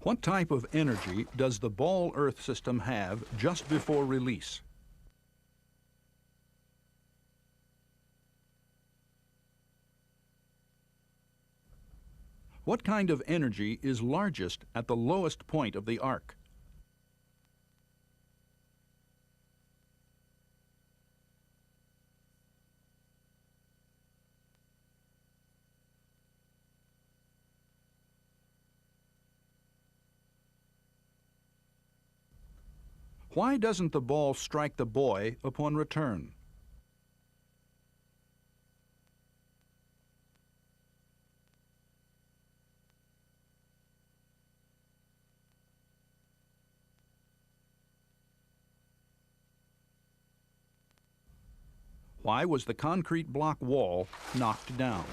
What type of energy does the ball Earth system have just before release? What kind of energy is largest at the lowest point of the arc? Why doesn't the ball strike the boy upon return? Why was the concrete block wall knocked down?